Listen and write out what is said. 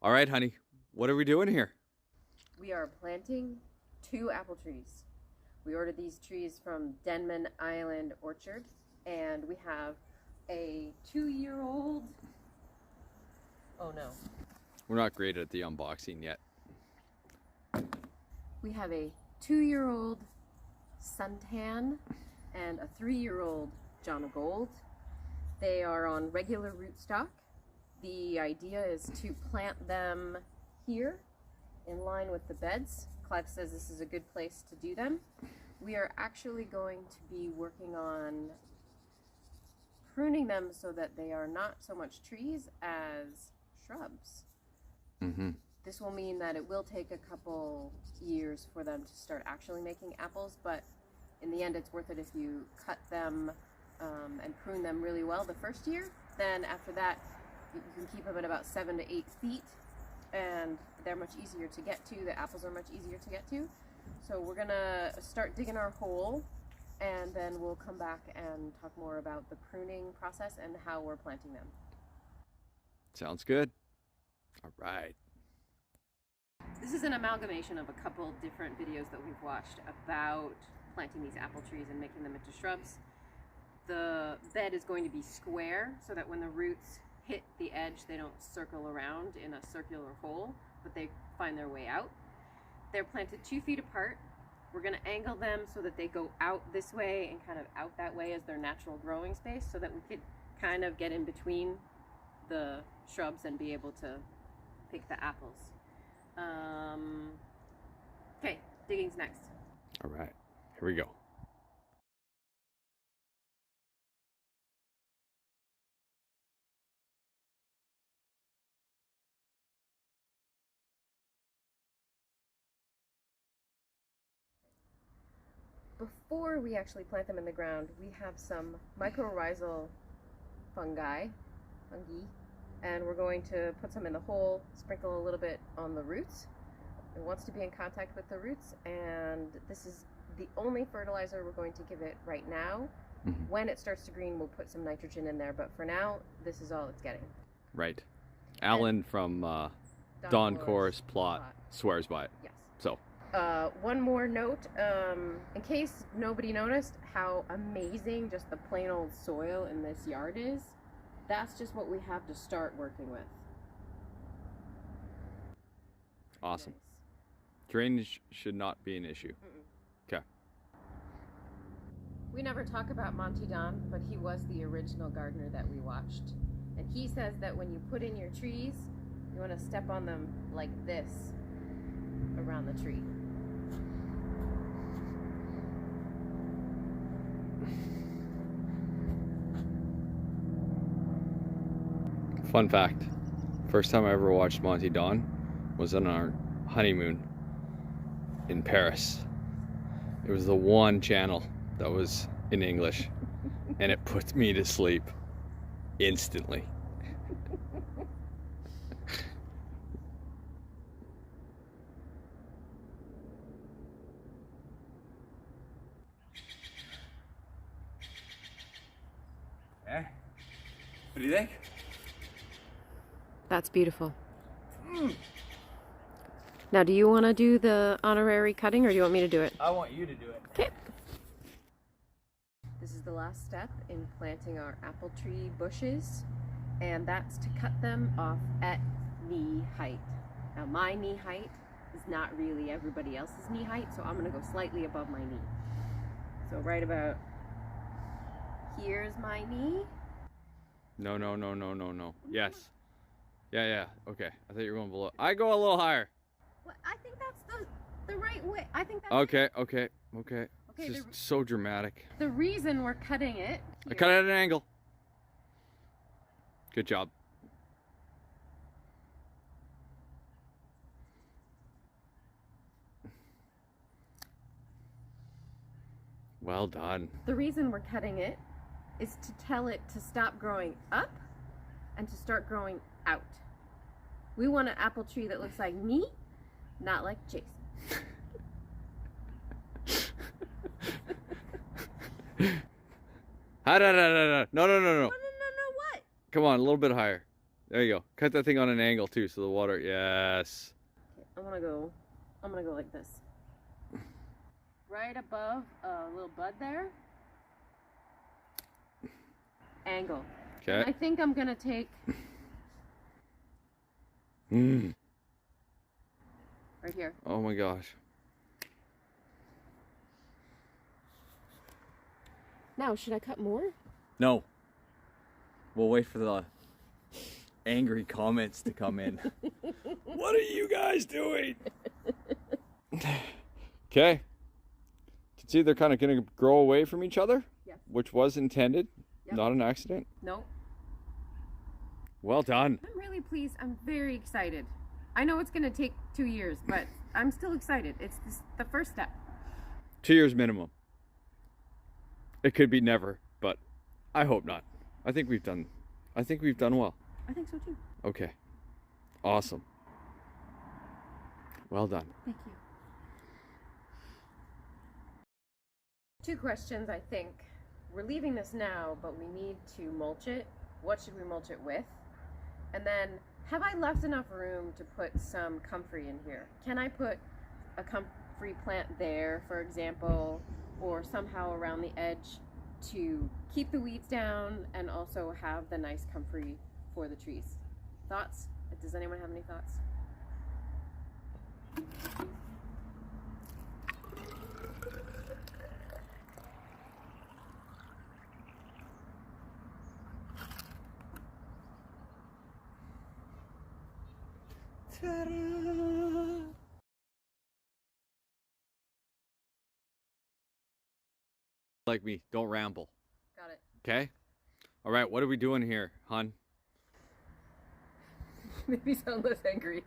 All right, honey, what are we doing here? We are planting 2 apple trees. We ordered these trees from Denman Island Orchard, and we have a 2-year-old. Oh no. We're not great at the unboxing yet. We have a 2-year-old Suntan and a 3-year-old Jonagold. They are on regular rootstock. The idea is to plant them here in line with the beds. Clive says this is a good place to do them. We are actually going to be working on pruning them so that they are not so much trees as shrubs. Mm-hmm. This will mean that it will take a couple years for them to start actually making apples, but in the end it's worth it if you cut them and prune them really well the first year. Then after that you can keep them at about 7 to 8 feet, and they're much easier to get to. The apples are much easier to get to. So we're gonna start digging our hole, and then we'll come back and talk more about the pruning process and how we're planting them. Sounds good. All right. This is an amalgamation of a couple different videos that we've watched about planting these apple trees and making them into shrubs. The bed is going to be square so that when the roots hit the edge, they don't circle around in a circular hole, but they find their way out. They're planted 2 feet apart. We're going to angle them so that they go out this way and kind of out that way as their natural growing space, so that we could kind of get in between the shrubs and be able to pick the apples. Okay, digging's next. All right, here we go. Before we actually plant them in the ground, we have some mycorrhizal fungi, and we're going to put some in the hole, sprinkle a little bit on the roots. It wants to be in contact with the roots, and this is the only fertilizer we're going to give it right now. Mm-hmm. When it starts to green, we'll put some nitrogen in there, but for now, this is all it's getting. Right. Alan from Don Chorus Plot swears by it. Yes. So. One more note, in case nobody noticed how amazing just the plain old soil in this yard is, that's just what we have to start working with. Awesome. Nice. Drainage should not be an issue. Okay. We never talk about Monty Don, but he was the original gardener that we watched. And he says that when you put in your trees, you want to step on them like this around the tree. Fun fact, first time I ever watched Monty Don was on our honeymoon in Paris. It was the one channel that was in English, and it puts me to sleep instantly. Eh? What do you think? That's beautiful. Now, do you want to do the honorary cutting, or do you want me to do it? I want you to do it. Okay. This is the last step in planting our apple tree bushes, and that's to cut them off at knee height. Now, my knee height is not really everybody else's knee height, so I'm going to go slightly above my knee. So right about here's my knee. No. Yes. Yeah. Okay. I thought you were going below. I go a little higher. Well, I think that's the right way. I think that's Okay. Okay, It's just so dramatic. the reason we're cutting it I cut it at an angle. Good job. Well done. The reason we're cutting it is to tell it to stop growing up and to start growing out. We want an apple tree that looks like me, not like Jason. No. No, what? Come on, a little bit higher. There you go. Cut that thing on an angle too, so the water. Yes. Okay, I'm gonna go like this. Right above a little bud there. Angle. Okay. I think I'm gonna take. Mmm. Right here. Oh my gosh. Now, should I cut more? No. We'll wait for the angry comments to come in. What are you guys doing? Okay. Can see they're kind of going to grow away from each other. Yes. Which was intended, Yep. not an accident. Nope. Well done. I'm really pleased. I'm very excited. I know it's going to take 2 years, but I'm still excited. It's the first step. 2 years minimum. It could be never, but I hope not. I think we've done well. I think so too. Okay. Awesome. Well done. Thank you. 2 questions, I think. We're leaving this now, but we need to mulch it. What should we mulch it with? And then, have I left enough room to put some comfrey in here? Can I put a comfrey plant there, for example, or somehow around the edge to keep the weeds down and also have the nice comfrey for the trees? Thoughts? Does anyone have any thoughts? Ta-da! Like me, don't ramble. Got it. Okay? All right, what are we doing here, hon? Maybe sound less angry.